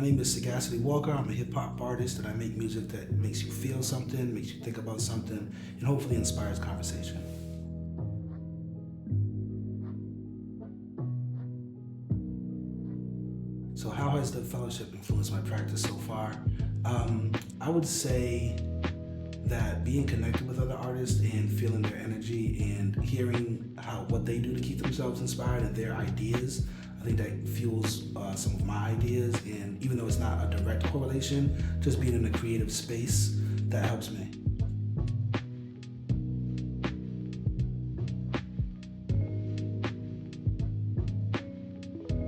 My name is Sagacity Walker. I'm a hip hop artist and I make music that makes you feel something, makes you think about something, and hopefully inspires conversation. So how has the fellowship influenced my practice so far? I would say that being connected with other artists and feeling their energy and hearing what they do to keep themselves inspired and their ideas, I think that fuels some of my ideas. And even though it's not a direct correlation, just being in a creative space, that helps me.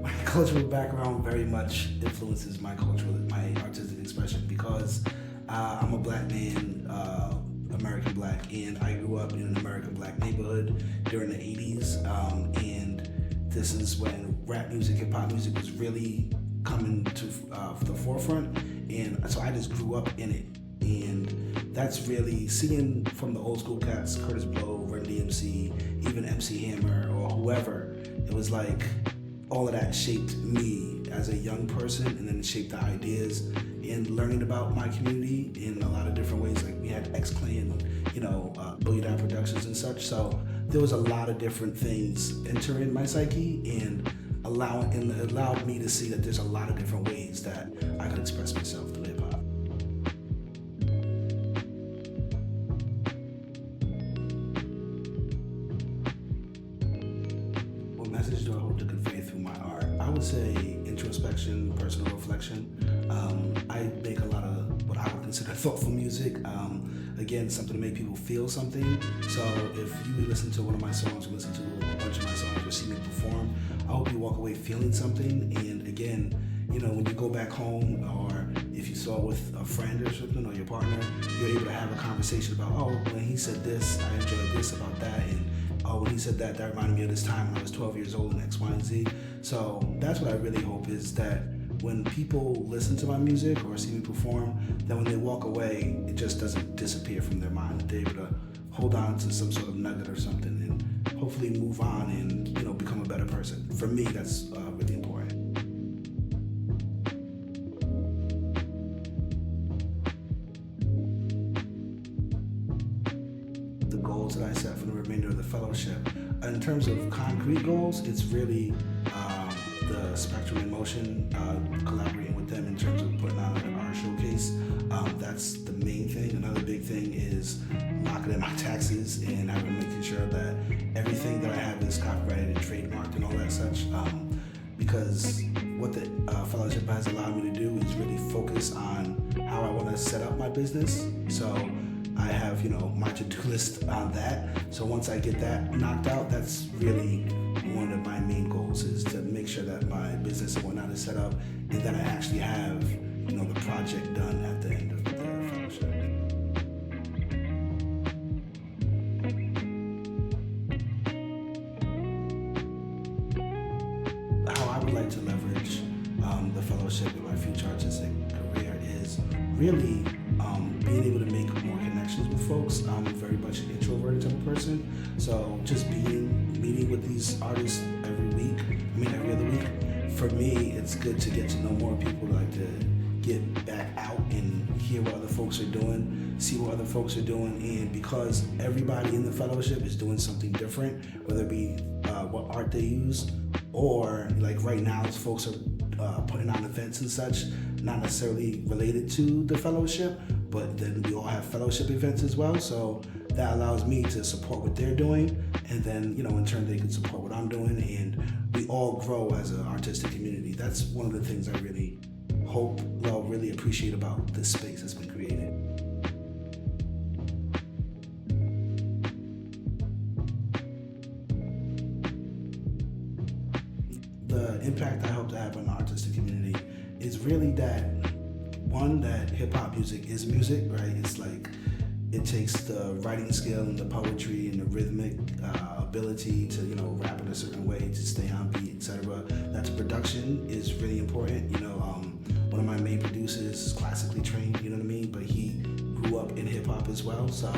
My cultural background very much influences my artistic expression because I'm a black man, American black, and I grew up in an American black neighborhood during the 80s, and this is when rap music, hip hop music was really coming to the forefront, and so I just grew up in it, and that's really seeing from the old school cats, Curtis Blow, Run DMC, even MC Hammer or whoever. It was like all of that shaped me as a young person, and then it shaped the ideas and learning about my community in a lot of different ways. Like we had X-Clan, Boogie Down Productions and such. So there was a lot of different things entering my psyche and it allowed me to see that there's a lot of different ways that I could express myself through hip hop. What message do I hope to convey through my art? I would say introspection, personal reflection. I make a lot of what I would consider thoughtful music. Again, something to make people feel something. So if you listen to one of my songs, or listen to a bunch of my songs, or see me perform, I hope you walk away feeling something. And again, when you go back home, or if you saw it with a friend or something, or your partner, you're able to have a conversation about, oh, when he said this, I enjoyed this about that, and oh, when he said that reminded me of this time when I was 12 years old and X, Y, and Z. So that's what I really hope, is that when people listen to my music or see me perform, that when they walk away, it just doesn't disappear from their mind. That they're able to hold on to some sort of nugget or something and hopefully move on and become a better person. For me, that's really important. The goals that I set for the remainder of the fellowship. In terms of concrete goals, it's really the Spectrum in Motion, collaborating with them in terms of putting on an art showcase. That's the main thing. Another big thing is locking in my taxes and making sure that everything that I have is copyrighted and trademarked and all that such. Because what the fellowship has allowed me to do is really focus on how I want to set up my business. So I have, my to-do list on that. So once I get that knocked out, that's really one of my main goals, is to make sure that my business and whatnot is set up, and that I actually have, the project done at the end of the fellowship. How I would like to leverage the fellowship in my future artistic career is really being able to make more connections with folks. I'm very much an introverted type of person, so just meeting with these artists every other week, for me, it's good to get to know more people, like to get back out and hear what other folks are doing, see what other folks are doing, and because everybody in the fellowship is doing something different, whether it be what art they use, or like right now, folks are putting on events and such, not necessarily related to the fellowship, but then we all have fellowship events as well. So that allows me to support what they're doing, and then, in turn, they can support what I'm doing, and we all grow as an artistic community. That's one of the things I really really appreciate about this space that's been created. The impact I hope to have on the artistic community is really that, one, that hip hop music is music, right? It's like, it takes the writing skill and the poetry and the rhythmic ability to, rap in a certain way, to stay on beat, etc. That production is really important. One of my main producers is classically trained, but he grew up in hip hop as well, so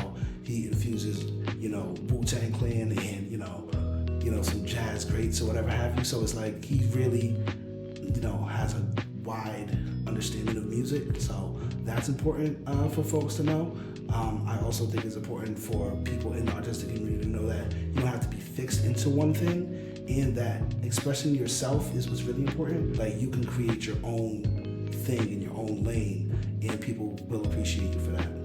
he infuses, Wu-Tang Clan and, some jazz greats or whatever have you. So it's like he really, has a wide understanding of music. So that's important for folks to know. I also think it's important for people in the artistic community to know that you don't have to be fixed into one thing, and that expressing yourself is what's really important. Like, you can create your own thing in your own lane, and people will appreciate you for that.